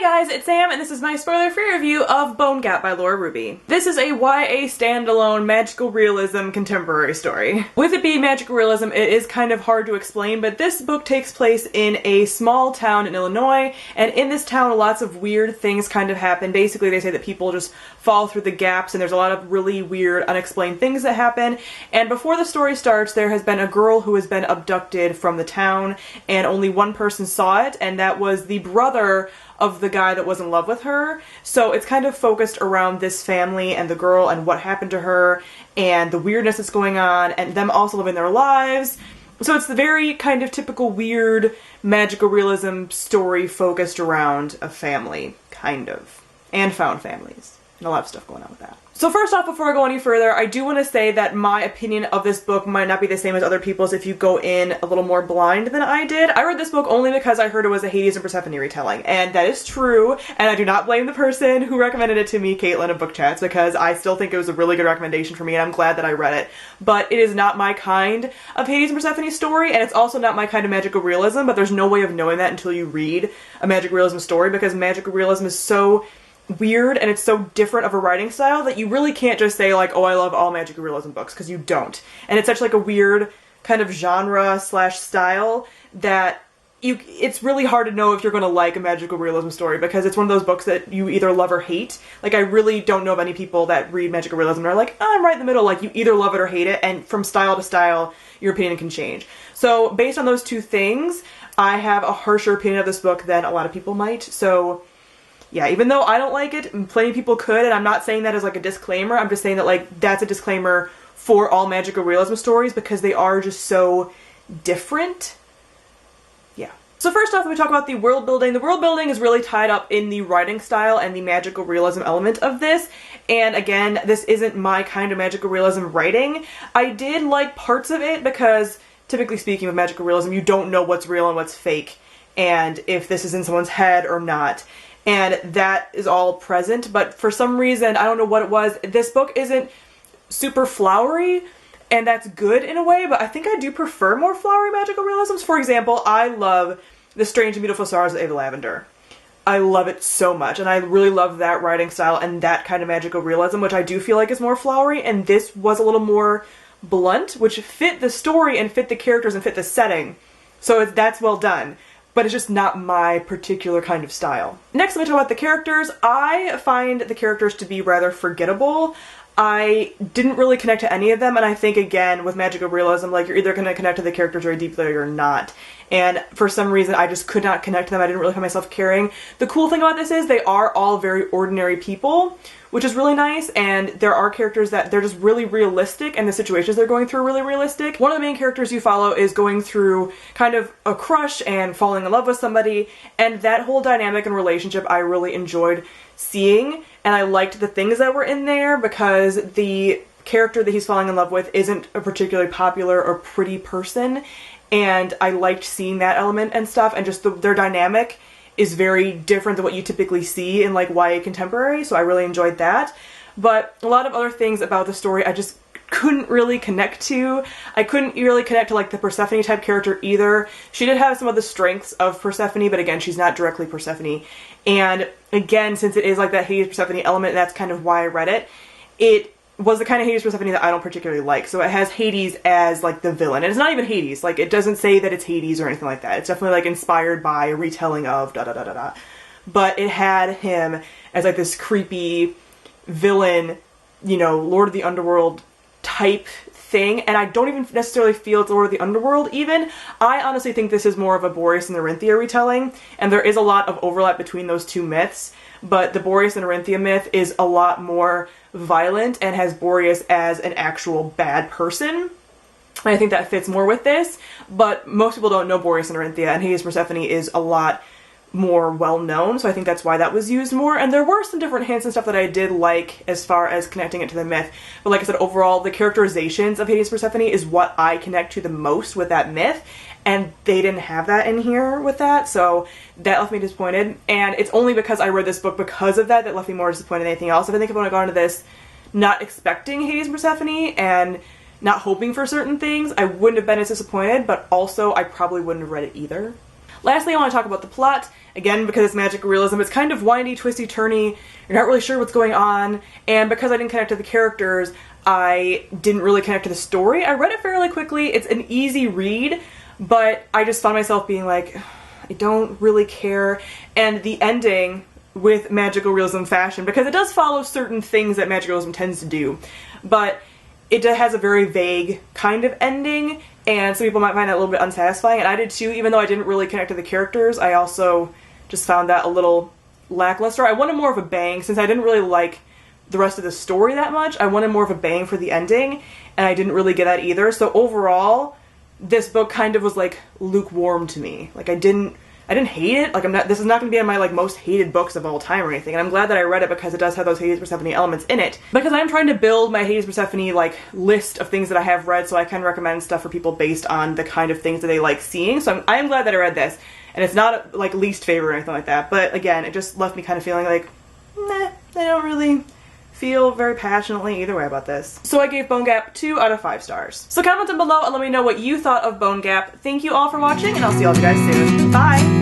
Hey guys, it's Sam, and this is my spoiler-free review of Bone Gap by Laura Ruby. This is a YA standalone magical realism contemporary story. With it being magical realism, it is kind of hard to explain, but this book takes place in a small town in Illinois, and in this town lots of weird things kind of happen. Basically, they say that people just fall through the gaps, and there's a lot of really weird, unexplained things that happen. And before the story starts, there has been a girl who has been abducted from the town, and only one person saw it, and that was the brother of the guy that was in love with her. So it's kind of focused around this family and the girl and what happened to her and the weirdness that's going on and them also living their lives. So it's the very kind of typical weird magical realism story focused around a family, kind of. And found families. And a lot of stuff going on with that. So first off, before I go any further, I do want to say that my opinion of this book might not be the same as other people's if you go in a little more blind than I did. I read this book only because I heard it was a Hades and Persephone retelling, and that is true, and I do not blame the person who recommended it to me, Caitlin of Book Chats, because I still think it was a really good recommendation for me, and I'm glad that I read it. But it is not my kind of Hades and Persephone story, and it's also not my kind of magical realism, but there's no way of knowing that until you read a magical realism story, because magical realism is so weird and it's so different of a writing style that you really can't just say like, oh, I love all magical realism books, because you don't. And it's such like a weird kind of genre slash style that it's really hard to know if you're going to like a magical realism story, because it's one of those books that you either love or hate. Like, I really don't know of any people that read magical realism and are like, oh, I'm right in the middle. Like, you either love it or hate it, and from style to style, your opinion can change. So based on those two things, I have a harsher opinion of this book than a lot of people might. So yeah, even though I don't like it, and plenty of people could, and I'm not saying that as like a disclaimer, I'm just saying that like that's a disclaimer for all magical realism stories because they are just so different. Yeah. So first off, we talk about the world building. The world building is really tied up in the writing style and the magical realism element of this. And again, this isn't my kind of magical realism writing. I did like parts of it because, typically speaking with magical realism, you don't know what's real and what's fake, and if this is in someone's head or not. And that is all present, but for some reason, I don't know what it was, this book isn't super flowery, and that's good in a way, but I think I do prefer more flowery magical realisms. For example, I love The Strange and Beautiful Stars of Ava Lavender. I love it so much, and I really love that writing style and that kind of magical realism, which I do feel like is more flowery, and this was a little more blunt, which fit the story and fit the characters and fit the setting. So that's well done. But it's just not my particular kind of style. Next, let me talk about the characters. I find the characters to be rather forgettable. I didn't really connect to any of them, and I think, again, with magical realism, like, you're either going to connect to the characters very deeply or you're not. And for some reason, I just could not connect to them. I didn't really find myself caring. The cool thing about this is they are all very ordinary people, which is really nice, and there are characters that they're just really realistic, and the situations they're going through are really realistic. One of the main characters you follow is going through kind of a crush and falling in love with somebody, and that whole dynamic and relationship I really enjoyed seeing, and I liked the things that were in there because the character that he's falling in love with isn't a particularly popular or pretty person, and I liked seeing that element and stuff, and just their dynamic is very different than what you typically see in like YA contemporary, so I really enjoyed that. But a lot of other things about the story I just couldn't really connect to. I couldn't really connect to like the Persephone type character either. She did have some of the strengths of Persephone, but again, she's not directly Persephone. And again, since it is like that Hades Persephone element, and that's kind of why I read it, it was the kind of Hades Persephone that I don't particularly like. So it has Hades as like the villain, and it's not even Hades. Like, it doesn't say that it's Hades or anything like that. It's definitely like inspired by a retelling of da da da da da. But it had him as like this creepy villain, you know, Lord of the Underworld type thing, and I don't even necessarily feel it's Lord of the Underworld even. I honestly think this is more of a Boreas and Orinthia retelling, and there is a lot of overlap between those two myths, but the Boreas and Orinthia myth is a lot more violent and has Boreas as an actual bad person. I think that fits more with this, but most people don't know Boreas and Orinthia, and Hades Persephone is a lot more well-known, so I think that's why that was used more. And there were some different hints and stuff that I did like as far as connecting it to the myth, but like I said, overall, the characterizations of Hades Persephone is what I connect to the most with that myth, and they didn't have that in here with that, so that left me disappointed. And it's only because I read this book because of that that left me more disappointed than anything else. If I think if I would have gone into this not expecting Hades Persephone and not hoping for certain things, I wouldn't have been as disappointed, but also I probably wouldn't have read it either. Lastly, I want to talk about the plot. Again, because it's magical realism, it's kind of windy, twisty, turny, you're not really sure what's going on, and because I didn't connect to the characters, I didn't really connect to the story. I read it fairly quickly, it's an easy read, but I just found myself being like, I don't really care, and the ending with magical realism fashion, because it does follow certain things that magical realism tends to do, but it has a very vague kind of ending, and some people might find that a little bit unsatisfying, and I did too. Even though I didn't really connect to the characters, I also just found that a little lackluster. I wanted more of a bang, since I didn't really like the rest of the story that much. I wanted more of a bang for the ending, and I didn't really get that either. So overall, this book kind of was like lukewarm to me. Like I didn't hate it. Like this is not going to be on my like most hated books of all time or anything. And I'm glad that I read it because it does have those Hades Persephone elements in it. Because I'm trying to build my Hades Persephone like list of things that I have read, so I can recommend stuff for people based on the kind of things that they like seeing. So I am glad that I read this. And it's not like least favorite or anything like that. But again, it just left me kind of feeling like, nah, I don't really feel very passionately either way about this. So I gave Bone Gap 2 out of 5 stars. So comment down below and let me know what you thought of Bone Gap. Thank you all for watching, and I'll see all of you guys soon. Bye!